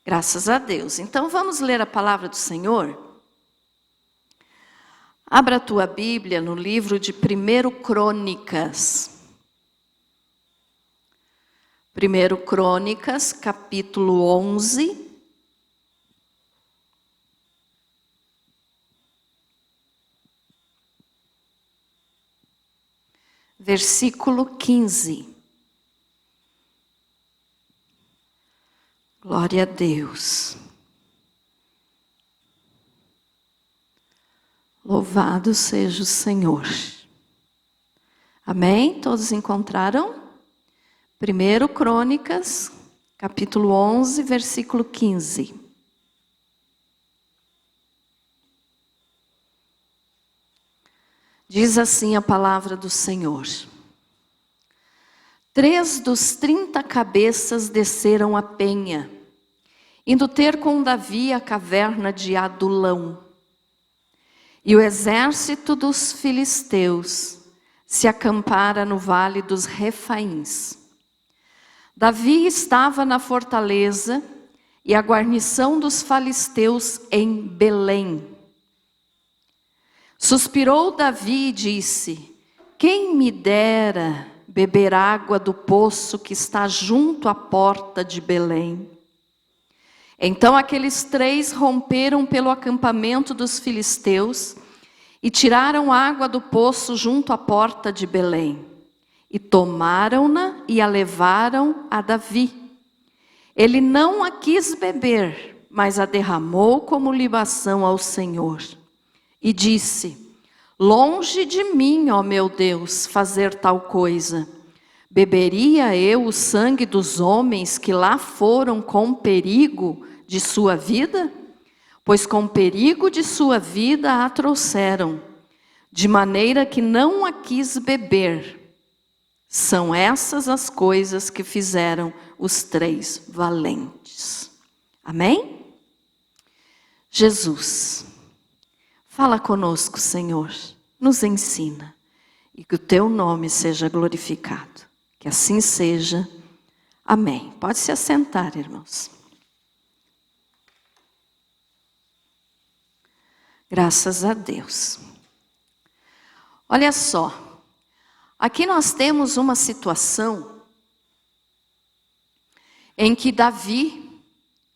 Graças a Deus. Então vamos ler a palavra do Senhor? Abra a tua Bíblia no livro de 1 Crônicas. 1 Crônicas, capítulo 11. Versículo 15. Glória a Deus. Louvado seja o Senhor. Amém? Todos encontraram? 1 Crônicas, capítulo 11, versículo 15. Diz assim a palavra do Senhor. 3 dos 30 cabeças desceram a penha, indo ter com Davi a caverna de Adulão. E o exército dos filisteus se acampara no vale dos Refaíns. Davi estava na fortaleza e a guarnição dos filisteus em Belém. Suspirou Davi e disse: quem me dera beber água do poço que está junto à porta de Belém. Então aqueles 3 romperam pelo acampamento dos filisteus e tiraram água do poço junto à porta de Belém. E tomaram-na e a levaram a Davi. Ele não a quis beber, mas a derramou como libação ao Senhor. E disse: longe de mim, ó meu Deus, fazer tal coisa. Beberia eu o sangue dos homens que lá foram com perigo de sua vida? Pois com perigo de sua vida a trouxeram, de maneira que não a quis beber. São essas as coisas que fizeram os 3 valentes. Amém? Jesus, fala conosco, Senhor, nos ensina, e que o teu nome seja glorificado. Que assim seja. Amém. Pode se assentar, irmãos. Graças a Deus. Olha só, aqui nós temos uma situação em que Davi,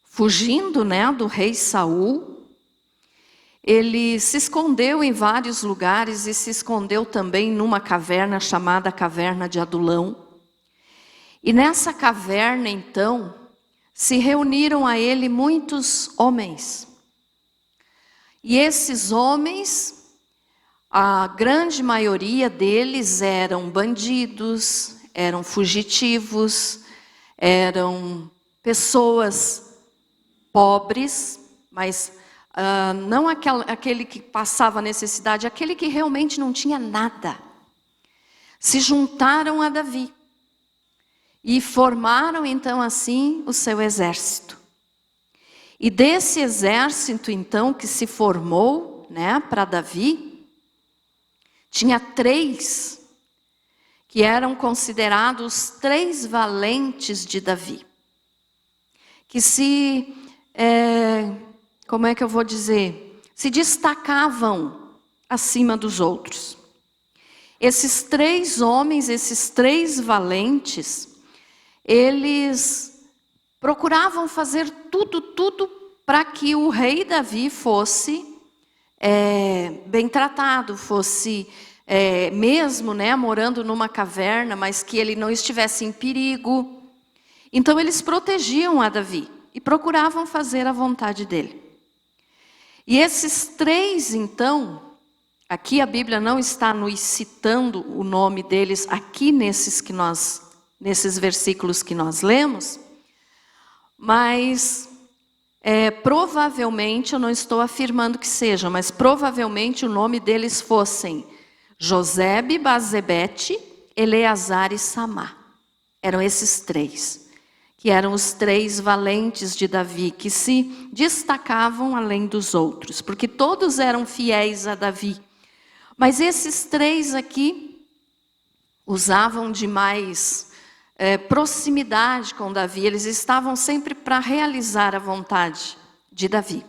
fugindo, do rei Saul, ele se escondeu em vários lugares e se escondeu também numa caverna chamada Caverna de Adulão. E nessa caverna, então, se reuniram a ele muitos homens. E esses homens, a grande maioria deles eram bandidos, eram fugitivos, eram pessoas pobres, mas não aquele que passava necessidade, aquele que realmente não tinha nada. Se juntaram a Davi e formaram então assim o seu exército. E desse exército então que se formou, para Davi, tinha 3 que eram considerados 3 valentes de Davi. Que se se destacavam acima dos outros. Esses 3 homens, esses 3 valentes, eles procuravam fazer tudo para que o rei Davi fosse bem tratado, fosse mesmo morando numa caverna, mas que ele não estivesse em perigo. Então eles protegiam a Davi e procuravam fazer a vontade dele. E esses 3, então, aqui a Bíblia não está nos citando o nome deles aqui nesses versículos que nós lemos, mas provavelmente, eu não estou afirmando que sejam, mas provavelmente o nome deles fossem Josebe, Bazebete, Eleazar e Samá. Eram esses 3. Que eram os 3 valentes de Davi, que se destacavam além dos outros, porque todos eram fiéis a Davi. Mas esses 3 aqui usavam de mais proximidade com Davi, eles estavam sempre para realizar a vontade de Davi.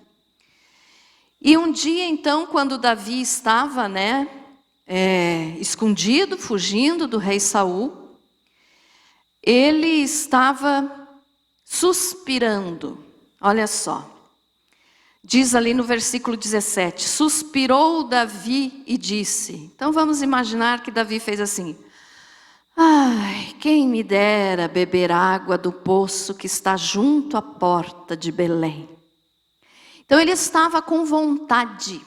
E um dia então, quando Davi estava, escondido, fugindo do rei Saul, ele estava suspirando. Olha só, diz ali no versículo 17, suspirou Davi e disse. Então vamos imaginar que Davi fez assim: ai, quem me dera beber água do poço que está junto à porta de Belém. Então ele estava com vontade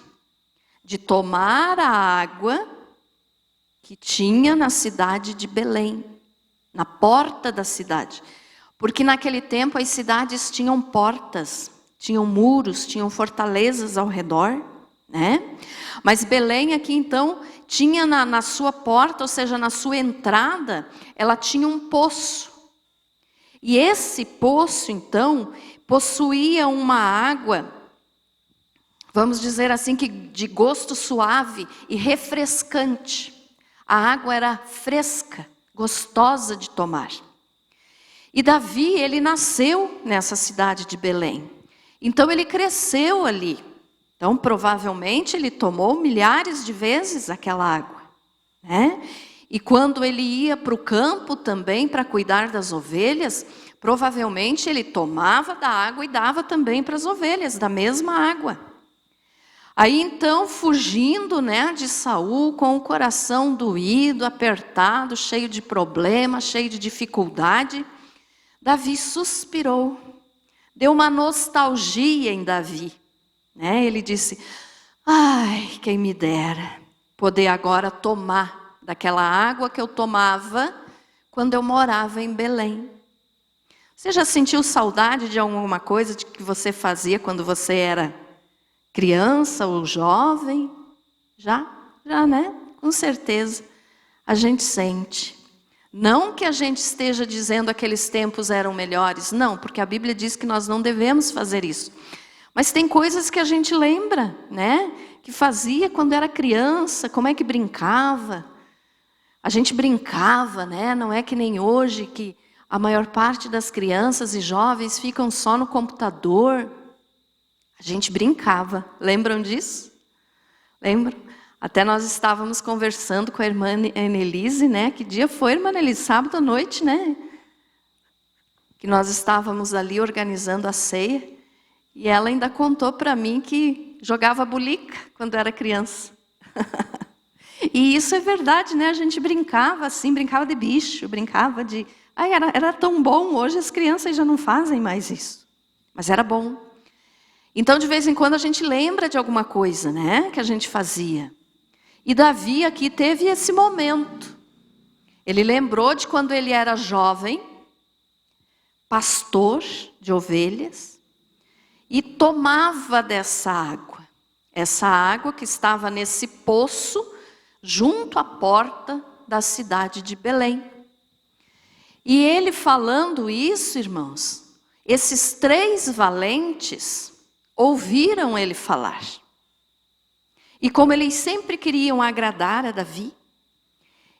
de tomar a água que tinha na cidade de Belém, na porta da cidade. Porque naquele tempo as cidades tinham portas, tinham muros, tinham fortalezas ao redor, Mas Belém aqui então tinha na sua porta, ou seja, na sua entrada, ela tinha um poço. E esse poço então possuía uma água, vamos dizer assim, que de gosto suave e refrescante. A água era fresca, gostosa de tomar. E Davi, ele nasceu nessa cidade de Belém. Então ele cresceu ali. Então provavelmente ele tomou milhares de vezes aquela água, E quando ele ia para o campo também para cuidar das ovelhas, provavelmente ele tomava da água e dava também para as ovelhas, da mesma água. Aí então, fugindo de Saul, com o coração doído, apertado, cheio de problemas, cheio de dificuldade, Davi suspirou, deu uma nostalgia em Davi. Ele disse: ai, quem me dera poder agora tomar daquela água que eu tomava quando eu morava em Belém. Você já sentiu saudade de alguma coisa que você fazia quando você era criança ou jovem? Já, com certeza. A gente sente. Não que a gente esteja dizendo que aqueles tempos eram melhores, não, porque a Bíblia diz que nós não devemos fazer isso. Mas tem coisas que a gente lembra, que fazia quando era criança, como é que brincava. A gente brincava, não é que nem hoje, que a maior parte das crianças e jovens ficam só no computador. A gente brincava, lembram disso? Lembram? Até nós estávamos conversando com a irmã Annelise, Que dia foi, irmã Annelise? Sábado à noite, Que nós estávamos ali organizando a ceia. E ela ainda contou para mim que jogava bulica quando era criança. E isso é verdade, A gente brincava assim, brincava de bicho, brincava de... Ai, era tão bom, hoje as crianças já não fazem mais isso. Mas era bom. Então, de vez em quando, a gente lembra de alguma coisa, que a gente fazia. E Davi aqui teve esse momento. Ele lembrou de quando ele era jovem, pastor de ovelhas, e tomava dessa água. Essa água que estava nesse poço, junto à porta da cidade de Belém. E ele falando isso, irmãos, esses 3 valentes ouviram ele falar. E como eles sempre queriam agradar a Davi,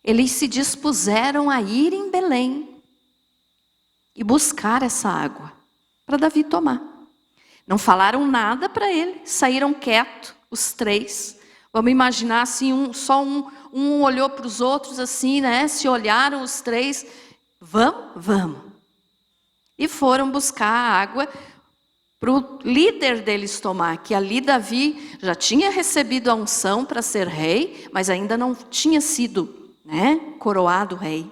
eles se dispuseram a ir em Belém e buscar essa água para Davi tomar. Não falaram nada para ele, saíram quietos, os 3. Vamos imaginar assim, só um olhou para os outros assim, Se olharam os 3, vamos. E foram buscar a água para o líder deles tomar, que ali Davi já tinha recebido a unção para ser rei, mas ainda não tinha sido, coroado rei.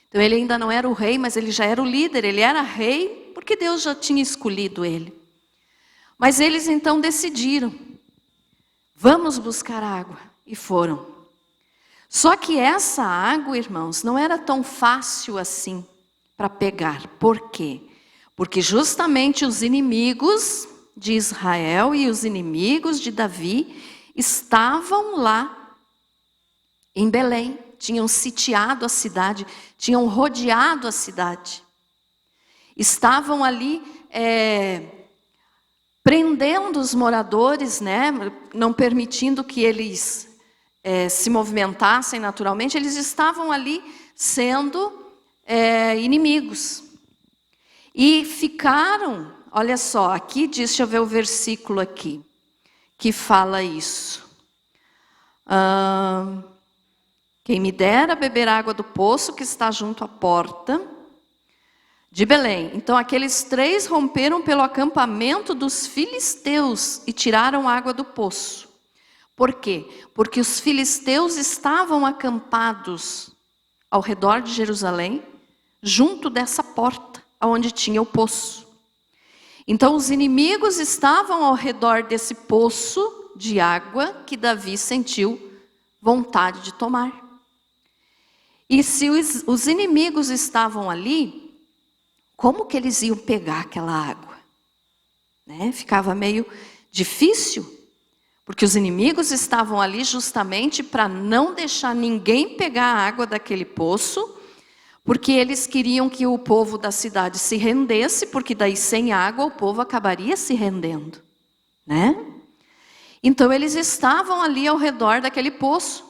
Então ele ainda não era o rei, mas ele já era o líder, ele era rei, porque Deus já tinha escolhido ele. Mas eles então decidiram, vamos buscar água, e foram. Só que essa água, irmãos, não era tão fácil assim para pegar. Por quê? Porque justamente os inimigos de Israel e os inimigos de Davi estavam lá em Belém. Tinham sitiado a cidade, tinham rodeado a cidade. Estavam ali prendendo os moradores, não permitindo que eles se movimentassem naturalmente. Eles estavam ali sendo inimigos. E ficaram, olha só, aqui diz, deixa eu ver o versículo aqui, que fala isso. Quem me dera beber água do poço que está junto à porta de Belém. Então aqueles 3 romperam pelo acampamento dos filisteus e tiraram água do poço. Por quê? Porque os filisteus estavam acampados ao redor de Jerusalém, junto dessa porta, onde tinha o poço. Então os inimigos estavam ao redor desse poço de água que Davi sentiu vontade de tomar. E se os inimigos estavam ali, como que eles iam pegar aquela água? Né? Ficava meio difícil, porque os inimigos estavam ali justamente para não deixar ninguém pegar a água daquele poço, porque eles queriam que o povo da cidade se rendesse, porque daí sem água o povo acabaria se rendendo, né? Então eles estavam ali ao redor daquele poço.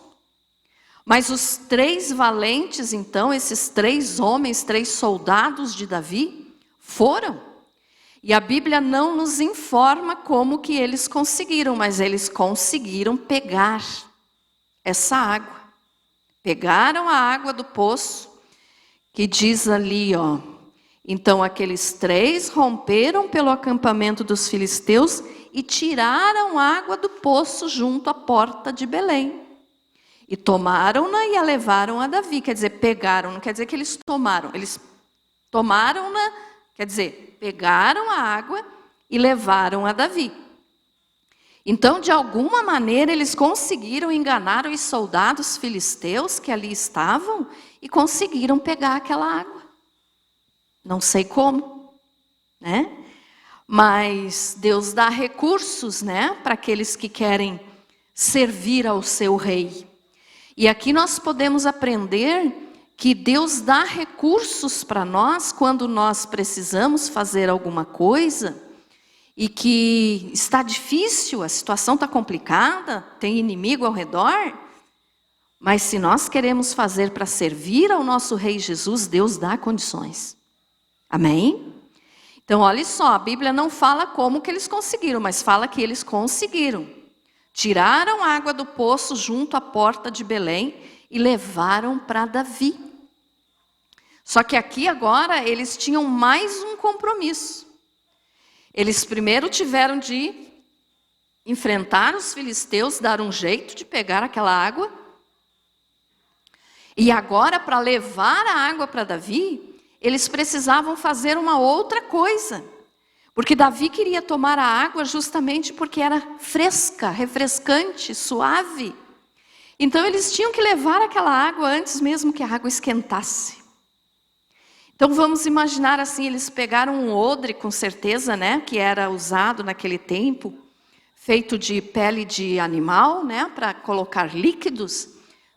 Mas os 3 valentes, então, esses 3 homens, 3 soldados de Davi, foram. E a Bíblia não nos informa como que eles conseguiram, mas eles conseguiram pegar essa água. Pegaram a água do poço, que diz ali, ó. Então aqueles 3 romperam pelo acampamento dos filisteus e tiraram água do poço junto à porta de Belém. E tomaram-na e a levaram a Davi. Quer dizer, pegaram, não quer dizer que eles tomaram. Eles tomaram-na, quer dizer, pegaram a água e levaram a Davi. Então, de alguma maneira, eles conseguiram enganar os soldados filisteus que ali estavam e conseguiram pegar aquela água. Não sei como, né? Mas Deus dá recursos, né, para aqueles que querem servir ao seu rei. E aqui nós podemos aprender que Deus dá recursos para nós quando nós precisamos fazer alguma coisa e que está difícil, a situação está complicada, tem inimigo ao redor, mas se nós queremos fazer para servir ao nosso Rei Jesus, Deus dá condições. Amém? Então, olha só, a Bíblia não fala como que eles conseguiram, mas fala que eles conseguiram. Tiraram a água do poço junto à porta de Belém e levaram para Davi. Só que aqui agora eles tinham mais um compromisso. Eles primeiro tiveram de enfrentar os filisteus, dar um jeito de pegar aquela água. E agora, para levar a água para Davi, eles precisavam fazer uma outra coisa. Porque Davi queria tomar a água justamente porque era fresca, refrescante, suave. Então eles tinham que levar aquela água antes mesmo que a água esquentasse. Então vamos imaginar assim, eles pegaram um odre, com certeza, né, que era usado naquele tempo, feito de pele de animal, né, para colocar líquidos.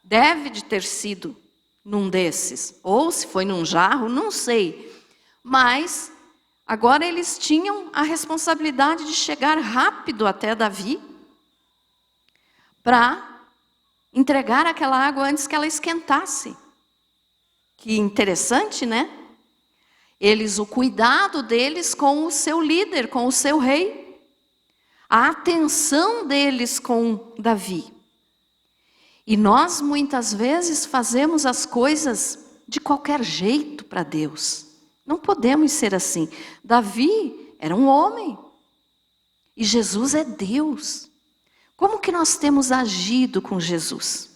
Deve de ter sido num desses, ou se foi num jarro, não sei. Mas agora eles tinham a responsabilidade de chegar rápido até Davi para entregar aquela água antes que ela esquentasse. Que interessante, né? O cuidado deles com o seu líder, com o seu rei. A atenção deles com Davi. E nós muitas vezes fazemos as coisas de qualquer jeito para Deus. Não podemos ser assim. Davi era um homem. E Jesus é Deus. Como que nós temos agido com Jesus?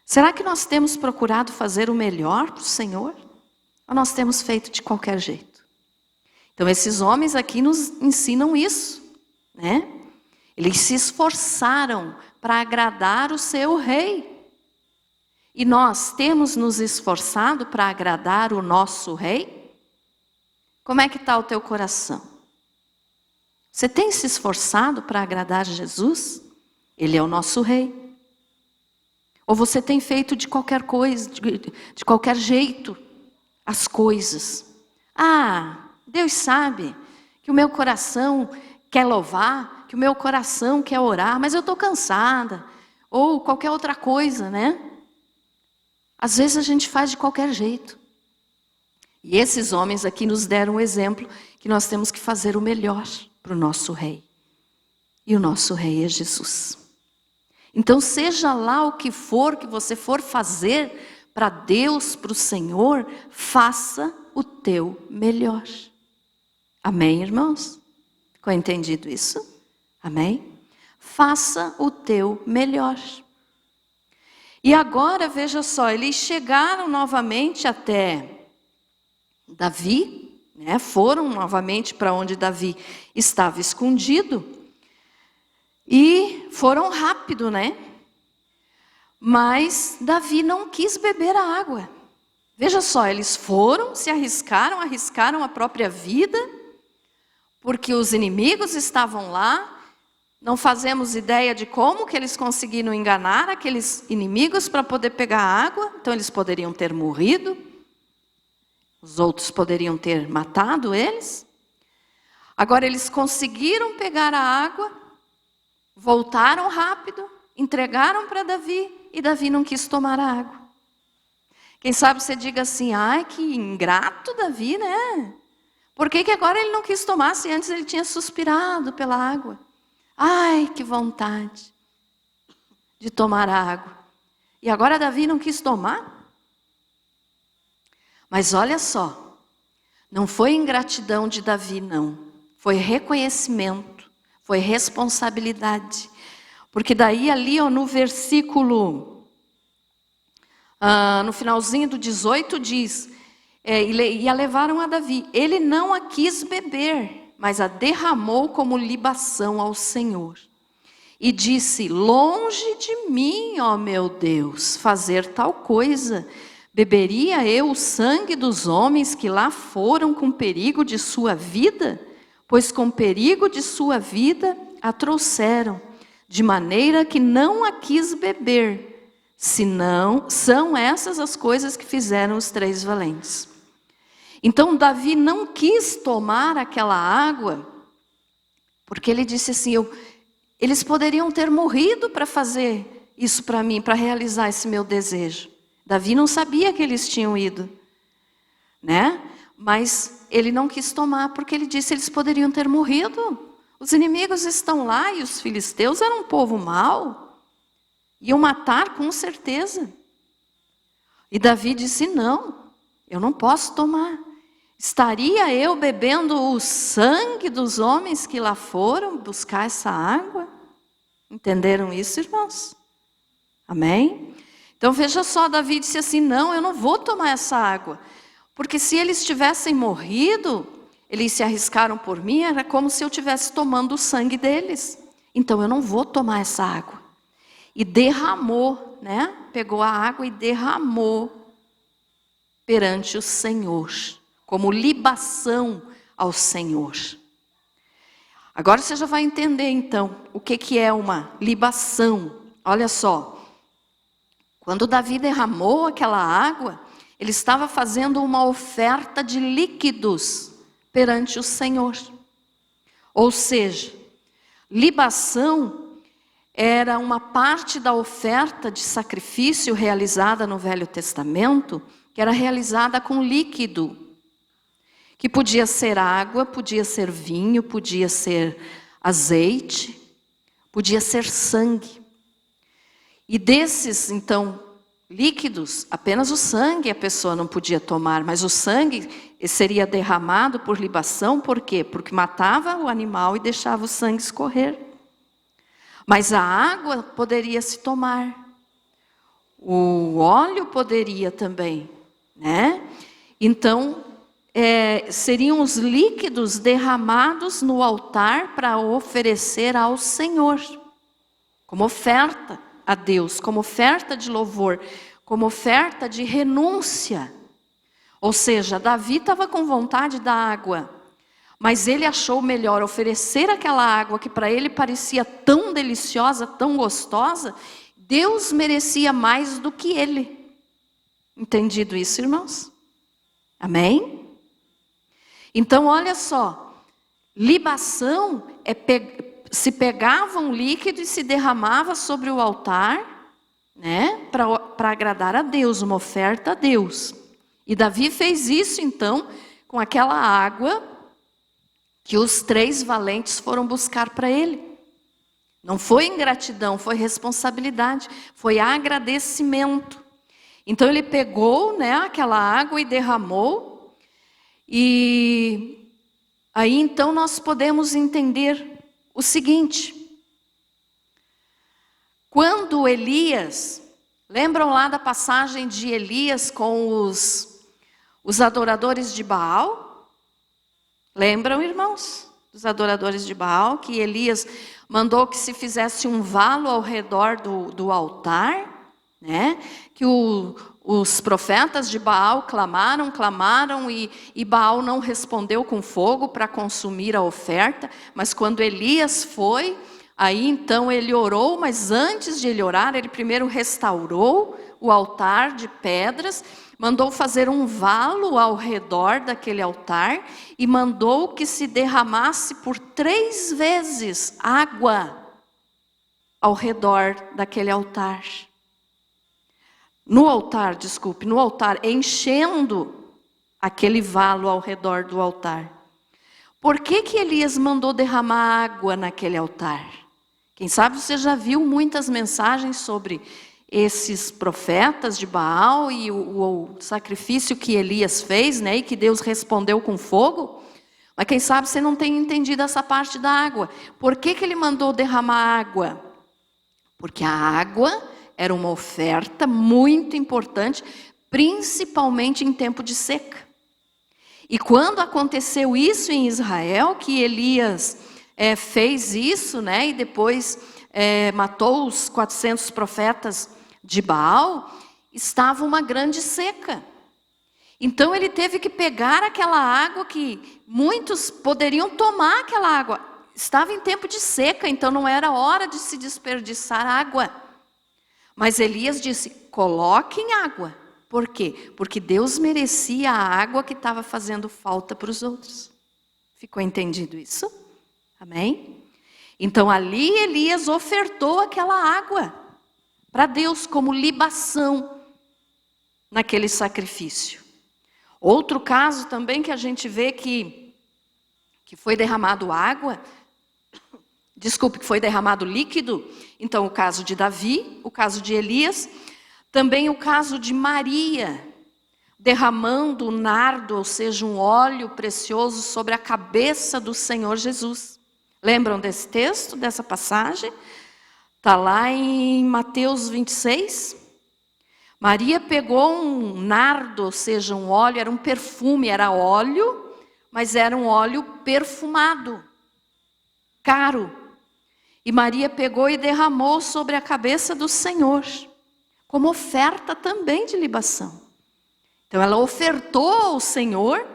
Será que nós temos procurado fazer o melhor para o Senhor? Ou nós temos feito de qualquer jeito? Então esses homens aqui nos ensinam isso, né? Eles se esforçaram para agradar o seu rei. E nós temos nos esforçado para agradar o nosso rei? Como é que está o teu coração? Você tem se esforçado para agradar Jesus? Ele é o nosso rei. Ou você tem feito de qualquer coisa, de qualquer jeito, as coisas? Ah, Deus sabe que o meu coração quer louvar, que o meu coração quer orar, mas eu estou cansada. Ou qualquer outra coisa, né? Às vezes a gente faz de qualquer jeito. E esses homens aqui nos deram um exemplo que nós temos que fazer o melhor para o nosso rei. E o nosso rei é Jesus. Então, seja lá o que for que você for fazer para Deus, para o Senhor, faça o teu melhor. Amém, irmãos? Ficou entendido isso? Amém? Faça o teu melhor. E agora, veja só, eles chegaram novamente até Davi, né? Foram novamente para onde Davi estava escondido. E foram rápido, né? Mas Davi não quis beber a água. Veja só, eles foram, se arriscaram a própria vida, porque os inimigos estavam lá. Não fazemos ideia de como que eles conseguiram enganar aqueles inimigos para poder pegar a água. Então eles poderiam ter morrido. Os outros poderiam ter matado eles. Agora eles conseguiram pegar a água, voltaram rápido, entregaram para Davi e Davi não quis tomar a água. Quem sabe você diga assim, ai que ingrato Davi, né? Por que agora ele não quis tomar se antes ele tinha suspirado pela água? Ai, que vontade de tomar a água. E agora Davi não quis tomar? Mas olha só, não foi ingratidão de Davi, não. Foi reconhecimento, foi responsabilidade. Porque daí ali ó, no versículo, no finalzinho do 18 diz, e a levaram a Davi. Ele não a quis beber, mas a derramou como libação ao Senhor. E disse, longe de mim, ó meu Deus, fazer tal coisa. Beberia eu o sangue dos homens que lá foram com perigo de sua vida? Pois com perigo de sua vida a trouxeram, de maneira que não a quis beber, senão são essas as coisas que fizeram os 3 valentes. Então Davi não quis tomar aquela água, porque ele disse assim, eles poderiam ter morrido para fazer isso para mim, para realizar esse meu desejo. Davi não sabia que eles tinham ido, né? Mas ele não quis tomar, porque ele disse, eles poderiam ter morrido. Os inimigos estão lá e os filisteus eram um povo mau, iam matar com certeza. E Davi disse, não, eu não posso tomar. Estaria eu bebendo o sangue dos homens que lá foram buscar essa água? Entenderam isso, irmãos? Amém? Então veja só, Davi disse assim, não, eu não vou tomar essa água. Porque se eles tivessem morrido, eles se arriscaram por mim, era como se eu estivesse tomando o sangue deles. Então eu não vou tomar essa água. E derramou, né? Pegou a água e derramou perante o Senhor, como libação ao Senhor. Agora você já vai entender então o que é uma libação. Olha só, quando Davi derramou aquela água, ele estava fazendo uma oferta de líquidos perante o Senhor. Ou seja, libação era uma parte da oferta de sacrifício realizada no Velho Testamento, que era realizada com líquido. Que podia ser água, podia ser vinho, podia ser azeite, podia ser sangue. E desses, então, líquidos, apenas o sangue a pessoa não podia tomar, mas o sangue seria derramado por libação, por quê? Porque matava o animal e deixava o sangue escorrer. Mas a água poderia se tomar, o óleo poderia também, né? Então, seriam os líquidos derramados no altar para oferecer ao Senhor, como oferta a Deus, como oferta de louvor, como oferta de renúncia. Ou seja, Davi estava com vontade da água, mas ele achou melhor oferecer aquela água que para ele parecia tão deliciosa, tão gostosa. Deus merecia mais do que ele. Entendido isso, irmãos? Amém? Então, olha só, libação se pegava um líquido e se derramava sobre o altar, né, para agradar a Deus, uma oferta a Deus. E Davi fez isso então com aquela água que os 3 valentes foram buscar para ele. Não foi ingratidão, foi responsabilidade, foi agradecimento. Então ele pegou, né, aquela água e derramou. E aí então nós podemos entender o seguinte: quando Elias, lembram lá da passagem de Elias com os adoradores de Baal? Lembram, irmãos? Dos adoradores de Baal, que Elias mandou que se fizesse um valo ao redor do altar, né? Que os profetas de Baal clamaram e Baal não respondeu com fogo para consumir a oferta, mas quando Elias foi, aí então ele orou, mas antes de ele orar, ele primeiro restaurou o altar de pedras, mandou fazer um valo ao redor daquele altar e mandou que se derramasse por 3 vezes água ao redor daquele altar. No altar, enchendo aquele valo ao redor do altar. Por que Elias mandou derramar água naquele altar? Quem sabe você já viu muitas mensagens sobre esses profetas de Baal e o sacrifício que Elias fez, né, e que Deus respondeu com fogo. Mas quem sabe você não tem entendido essa parte da água. Por que ele mandou derramar água? Porque a água era uma oferta muito importante, principalmente em tempo de seca. E quando aconteceu isso em Israel, que Elias fez isso, né, e depois matou os 400 profetas de Baal, estava uma grande seca. Então ele teve que pegar aquela água que muitos poderiam tomar aquela água. Estava em tempo de seca, então não era hora de se desperdiçar água. Mas Elias disse, coloquem água. Por quê? Porque Deus merecia a água que estava fazendo falta para os outros. Ficou entendido isso? Amém? Então ali Elias ofertou aquela água para Deus como libação naquele sacrifício. Outro caso também que a gente vê que foi derramado água, que foi derramado líquido, então o caso de Davi, o caso de Elias, também o caso de Maria, derramando o nardo, ou seja, um óleo precioso sobre a cabeça do Senhor Jesus. Lembram desse texto, dessa passagem? Está lá em Mateus 26. Maria pegou um nardo, ou seja, um óleo, era um perfume, era óleo, mas era um óleo perfumado, caro. E Maria pegou e derramou sobre a cabeça do Senhor, como oferta também de libação. Então ela ofertou ao Senhor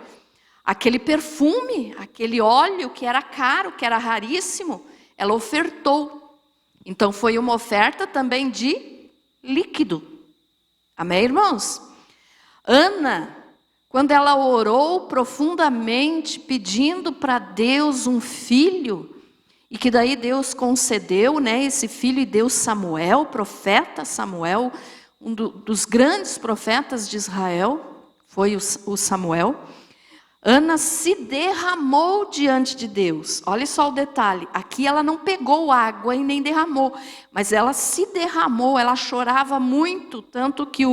aquele perfume, aquele óleo que era caro, que era raríssimo, ela ofertou. Então foi uma oferta também de líquido. Amém, irmãos? Ana, quando ela orou profundamente, pedindo para Deus um filho, e que daí Deus concedeu, né, esse filho, e deu Samuel, profeta Samuel, dos grandes profetas de Israel, foi o Samuel. Ana se derramou diante de Deus. Olha só o detalhe, aqui ela não pegou água e nem derramou, mas ela se derramou, ela chorava muito, tanto que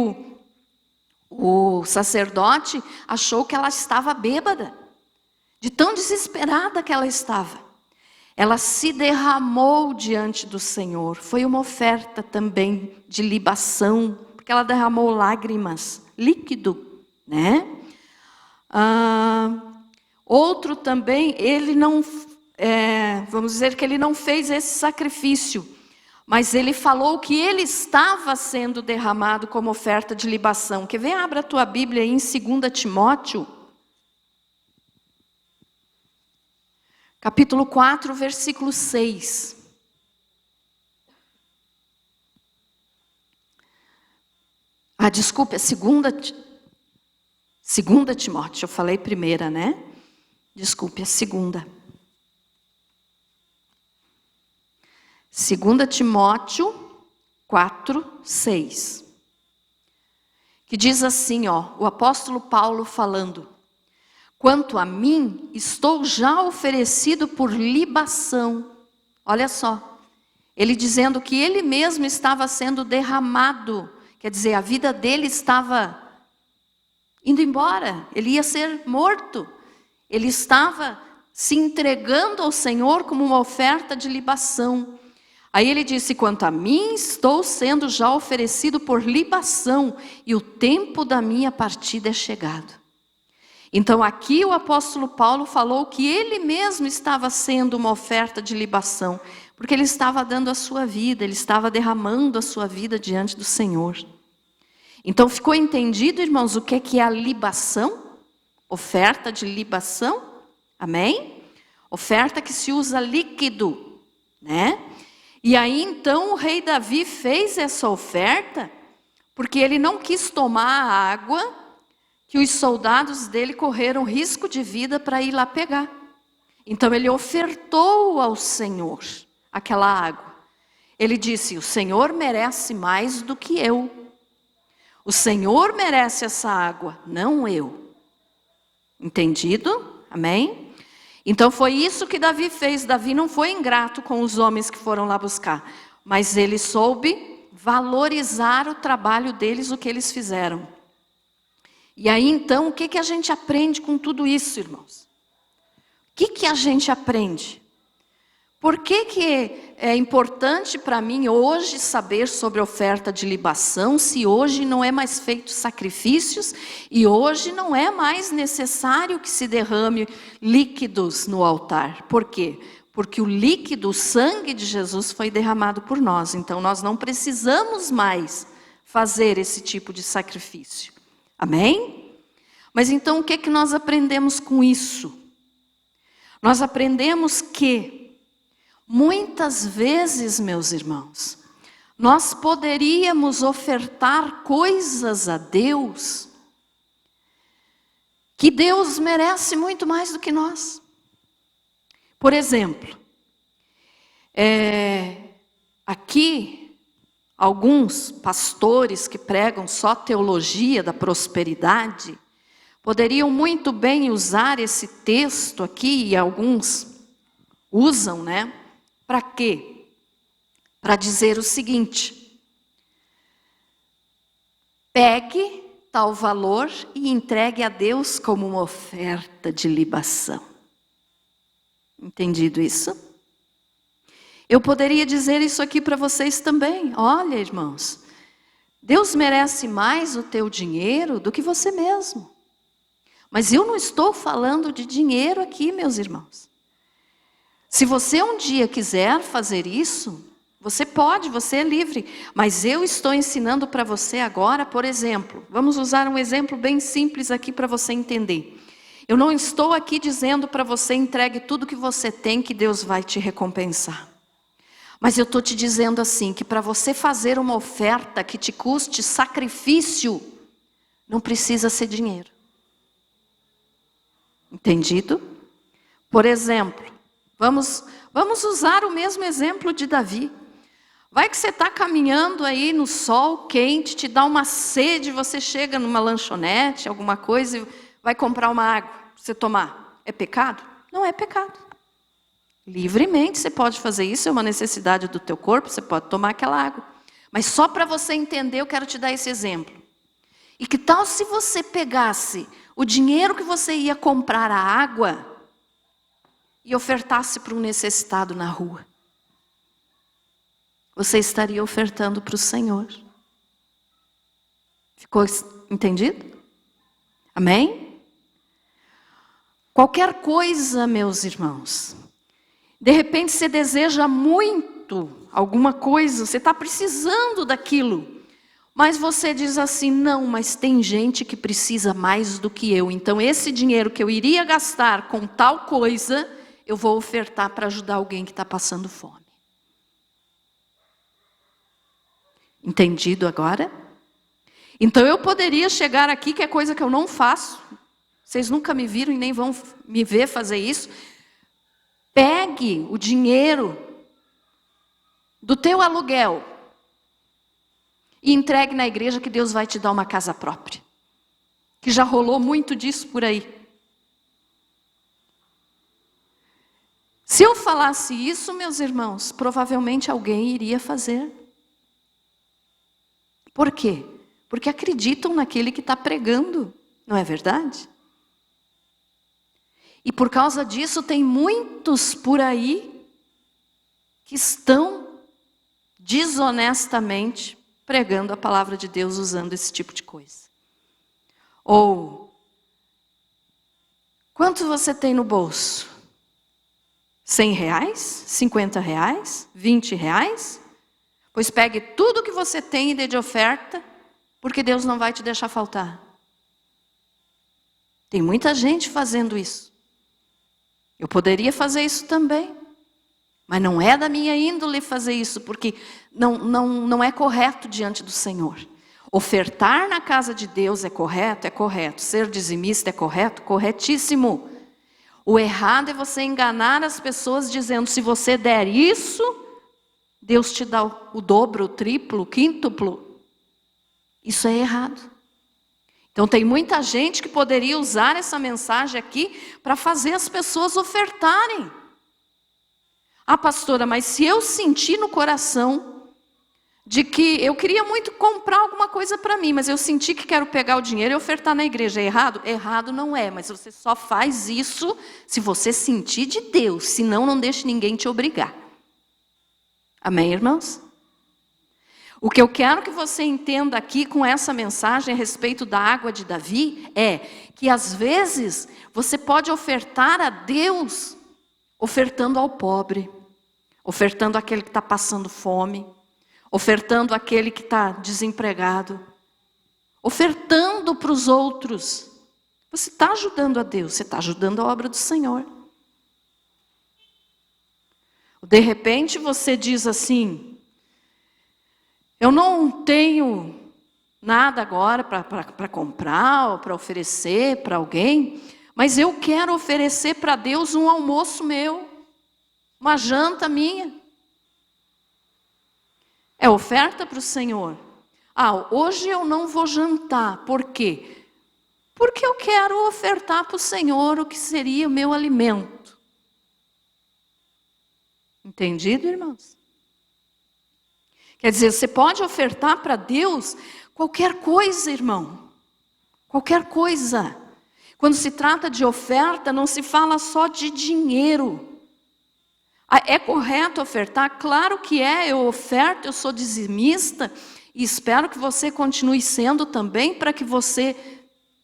o sacerdote achou que ela estava bêbada, de tão desesperada que ela estava. Ela se derramou diante do Senhor, foi uma oferta também de libação, porque ela derramou lágrimas, líquido, né? Outro também, ele não, vamos dizer que ele não fez esse sacrifício, mas ele falou que ele estava sendo derramado como oferta de libação. Quer ver? Abra a tua Bíblia aí em 2 Timóteo, capítulo 4, versículo 6. Desculpa, é 2 Timóteo, eu falei primeira, né? Desculpe, é segunda. 2 Timóteo 4, 6. que diz assim, ó, o apóstolo Paulo falando: quanto a mim, estou já oferecido por libação. Olha só, ele dizendo que ele mesmo estava sendo derramado, quer dizer, a vida dele estava indo embora, ele ia ser morto, ele estava se entregando ao Senhor como uma oferta de libação. Aí ele disse: quanto a mim, estou sendo já oferecido por libação, e o tempo da minha partida é chegado. Então aqui o apóstolo Paulo falou que ele mesmo estava sendo uma oferta de libação, porque ele estava dando a sua vida, ele estava derramando a sua vida diante do Senhor. Então ficou entendido, irmãos, o que é a libação? Oferta de libação, amém? Oferta que se usa líquido, né? E aí então o rei Davi fez essa oferta, porque ele não quis tomar a água que os soldados dele correram risco de vida para ir lá pegar. Então ele ofertou ao Senhor aquela água. Ele disse: o Senhor merece mais do que eu. O Senhor merece essa água, não eu. Entendido? Amém? Então foi isso que Davi fez. Davi não foi ingrato com os homens que foram lá buscar, mas ele soube valorizar o trabalho deles, o que eles fizeram. E aí então, o que a gente aprende com tudo isso, irmãos? O que a gente aprende? Por que é importante para mim hoje saber sobre oferta de libação, se hoje não é mais feito sacrifícios e hoje não é mais necessário que se derrame líquidos no altar? Por quê? Porque o líquido, o sangue de Jesus foi derramado por nós, então nós não precisamos mais fazer esse tipo de sacrifício. Amém? Mas então o que nós aprendemos com isso? Nós aprendemos que muitas vezes, meus irmãos, nós poderíamos ofertar coisas a Deus que Deus merece muito mais do que nós. Por exemplo, aqui, alguns pastores que pregam só teologia da prosperidade, poderiam muito bem usar esse texto aqui, e alguns usam, né? Para quê? Para dizer o seguinte: pegue tal valor e entregue a Deus como uma oferta de libação. Entendido isso? Eu poderia dizer isso aqui para vocês também. Olha, irmãos, Deus merece mais o teu dinheiro do que você mesmo. Mas eu não estou falando de dinheiro aqui, meus irmãos. Se você um dia quiser fazer isso, você pode, você é livre. Mas eu estou ensinando para você agora, por exemplo, vamos usar um exemplo bem simples aqui para você entender. Eu não estou aqui dizendo para você: entregue tudo que você tem que Deus vai te recompensar. Mas eu estou te dizendo assim, que para você fazer uma oferta que te custe sacrifício, não precisa ser dinheiro. Entendido? Por exemplo, vamos usar o mesmo exemplo de Davi. Vai que você está caminhando aí no sol quente, te dá uma sede, você chega numa lanchonete, alguma coisa, e vai comprar uma água para você tomar. É pecado? Não é pecado. Livremente você pode fazer isso, é uma necessidade do teu corpo, você pode tomar aquela água. Mas só para você entender, eu quero te dar esse exemplo. E que tal se você pegasse o dinheiro que você ia comprar a água e ofertasse para um necessitado na rua? Você estaria ofertando para o Senhor. Ficou entendido? Amém? Qualquer coisa, meus irmãos. De repente você deseja muito alguma coisa, você está precisando daquilo. Mas você diz assim: não, mas tem gente que precisa mais do que eu. Então esse dinheiro que eu iria gastar com tal coisa, eu vou ofertar para ajudar alguém que está passando fome. Entendido agora? Então eu poderia chegar aqui, que é coisa que eu não faço. Vocês nunca me viram e nem vão me ver fazer isso. Pegue o dinheiro do teu aluguel e entregue na igreja que Deus vai te dar uma casa própria. Que já rolou muito disso por aí. Se eu falasse isso, meus irmãos, provavelmente alguém iria fazer. Por quê? Porque acreditam naquele que está pregando, não é verdade? E por causa disso tem muitos por aí que estão desonestamente pregando a palavra de Deus usando esse tipo de coisa. Ou, quanto você tem no bolso? 100 reais? 50 reais? 20 reais? Pois pegue tudo que você tem e dê de oferta, porque Deus não vai te deixar faltar. Tem muita gente fazendo isso. Eu poderia fazer isso também. Mas não é da minha índole fazer isso, porque não é correto diante do Senhor. Ofertar na casa de Deus é correto, é correto. Ser dizimista é correto, corretíssimo. O errado é você enganar as pessoas dizendo, se você der isso, Deus te dá o dobro, o triplo, o quíntuplo. Isso é errado. Então tem muita gente que poderia usar essa mensagem aqui para fazer as pessoas ofertarem. Ah, pastora, mas se eu sentir no coração de que eu queria muito comprar alguma coisa para mim, mas eu senti que quero pegar o dinheiro e ofertar na igreja, é errado? Errado não é, mas você só faz isso se você sentir de Deus, senão não deixe ninguém te obrigar. Amém, irmãos? O que eu quero que você entenda aqui com essa mensagem a respeito da água de Davi é que às vezes você pode ofertar a Deus ofertando ao pobre, ofertando àquele que está passando fome, ofertando àquele que está desempregado, ofertando para os outros. Você está ajudando a Deus, você está ajudando a obra do Senhor. De repente você diz assim, eu não tenho nada agora para comprar ou para oferecer para alguém, mas eu quero oferecer para Deus um almoço meu, uma janta minha. É oferta para o Senhor. Ah, hoje eu não vou jantar. Por quê? Porque eu quero ofertar para o Senhor o que seria o meu alimento. Entendido, irmãos? Quer dizer, você pode ofertar para Deus qualquer coisa, irmão. Qualquer coisa. Quando se trata de oferta, não se fala só de dinheiro. É correto ofertar? Claro que é, eu oferto, eu sou dizimista e espero que você continue sendo também para que você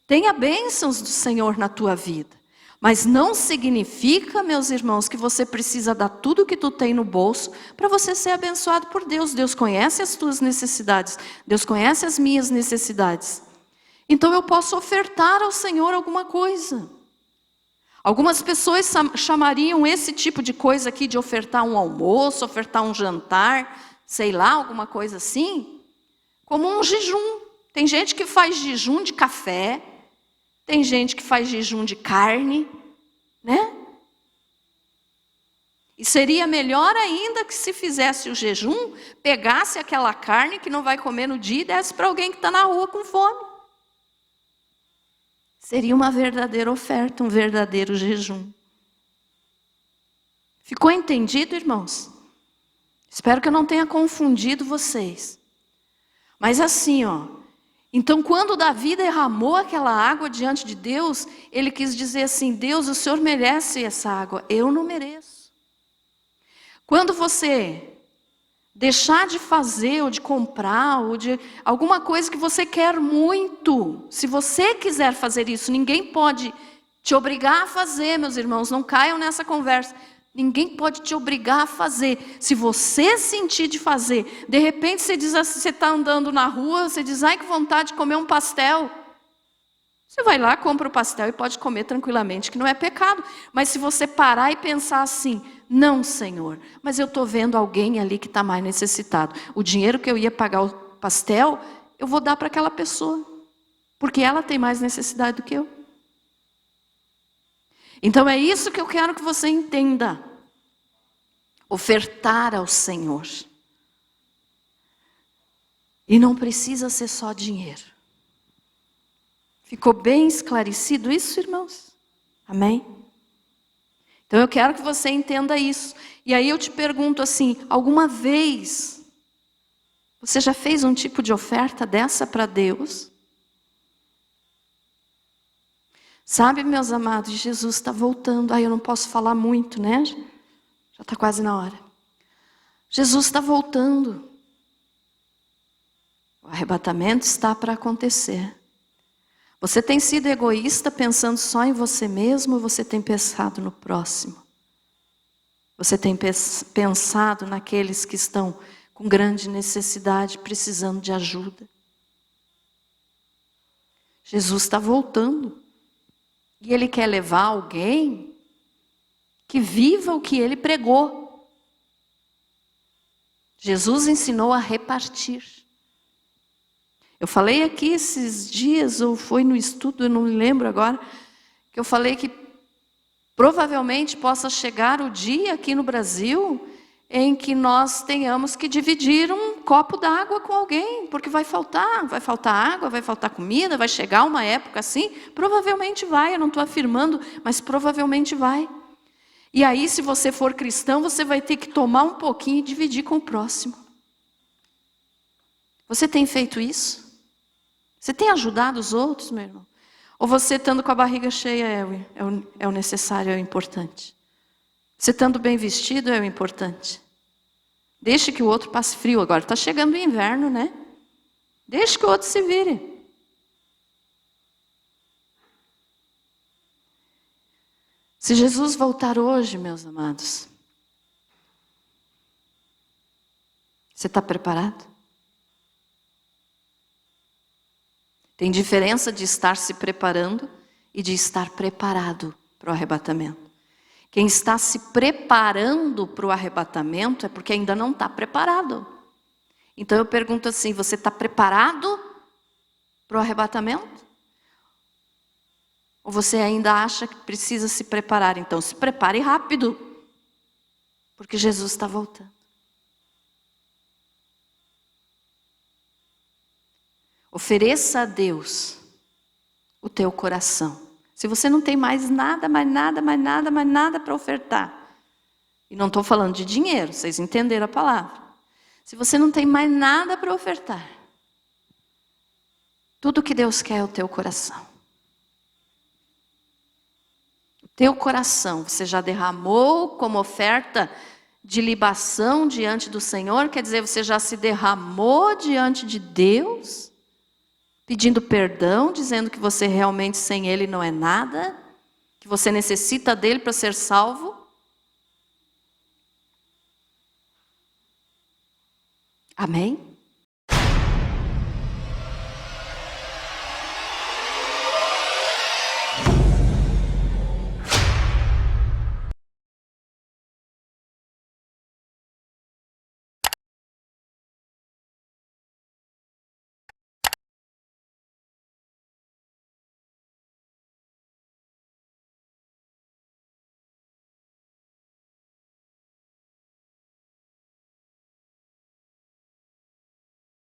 tenha bênçãos do Senhor na tua vida. Mas não significa, meus irmãos, que você precisa dar tudo que tu tem no bolso para você ser abençoado por Deus. Deus conhece as tuas necessidades, Deus conhece as minhas necessidades. Então eu posso ofertar ao Senhor alguma coisa. Algumas pessoas chamariam esse tipo de coisa aqui de ofertar um almoço, ofertar um jantar, sei lá, alguma coisa assim, como um jejum. Tem gente que faz jejum de café, tem gente que faz jejum de carne, né? E seria melhor ainda que se fizesse o jejum, pegasse aquela carne que não vai comer no dia e desse para alguém que está na rua com fome. Seria uma verdadeira oferta, um verdadeiro jejum. Ficou entendido, irmãos? Espero que eu não tenha confundido vocês. Mas assim, então quando Davi derramou aquela água diante de Deus, ele quis dizer assim, Deus, o Senhor merece essa água, eu não mereço. Quando você deixar de fazer, ou de comprar, ou de alguma coisa que você quer muito. Se você quiser fazer isso, ninguém pode te obrigar a fazer, meus irmãos. Não caiam nessa conversa. Ninguém pode te obrigar a fazer. Se você sentir de fazer, de repente você diz assim, você está andando na rua, você diz, ai que vontade de comer um pastel. Você vai lá, compra o pastel e pode comer tranquilamente, que não é pecado. Mas se você parar e pensar assim, não, Senhor, mas eu estou vendo alguém ali que está mais necessitado. O dinheiro que eu ia pagar o pastel, eu vou dar para aquela pessoa, porque ela tem mais necessidade do que eu. Então é isso que eu quero que você entenda. Ofertar ao Senhor. E não precisa ser só dinheiro. Ficou bem esclarecido isso, irmãos? Amém? Então eu quero que você entenda isso. E aí eu te pergunto assim, alguma vez você já fez um tipo de oferta dessa para Deus? Sabe, meus amados, Jesus está voltando. Eu não posso falar muito, né? Já está quase na hora. Jesus está voltando. O arrebatamento está para acontecer. Você tem sido egoísta pensando só em você mesmo ou você tem pensado no próximo? Você tem pensado naqueles que estão com grande necessidade, precisando de ajuda? Jesus está voltando. E Ele quer levar alguém que viva o que Ele pregou. Jesus ensinou a repartir. Eu falei aqui esses dias, ou foi no estudo, eu não me lembro agora, que eu falei que provavelmente possa chegar o dia aqui no Brasil em que nós tenhamos que dividir um copo d'água com alguém, porque vai faltar água, vai faltar comida, vai chegar uma época assim, provavelmente vai, eu não estou afirmando, mas provavelmente vai. E aí, se você for cristão, você vai ter que tomar um pouquinho e dividir com o próximo. Você tem feito isso? Você tem ajudado os outros, meu irmão? Ou você estando com a barriga cheia é o necessário, é o importante? Você estando bem vestido é o importante? Deixe que o outro passe frio. Agora está chegando o inverno, né? Deixe que o outro se vire. Se Jesus voltar hoje, meus amados, você está preparado? Tem diferença de estar se preparando e de estar preparado para o arrebatamento. Quem está se preparando para o arrebatamento é porque ainda não está preparado. Então eu pergunto assim, você está preparado para o arrebatamento? Ou você ainda acha que precisa se preparar? Então se prepare rápido, porque Jesus está voltando. Ofereça a Deus o teu coração. Se você não tem mais nada para ofertar. E não estou falando de dinheiro, vocês entenderam a palavra. Se você não tem mais nada para ofertar. Tudo que Deus quer é o teu coração. O teu coração, você já derramou como oferta de libação diante do Senhor? Quer dizer, você já se derramou diante de Deus? Pedindo perdão, dizendo que você realmente sem Ele não é nada, que você necessita dEle para ser salvo. Amém?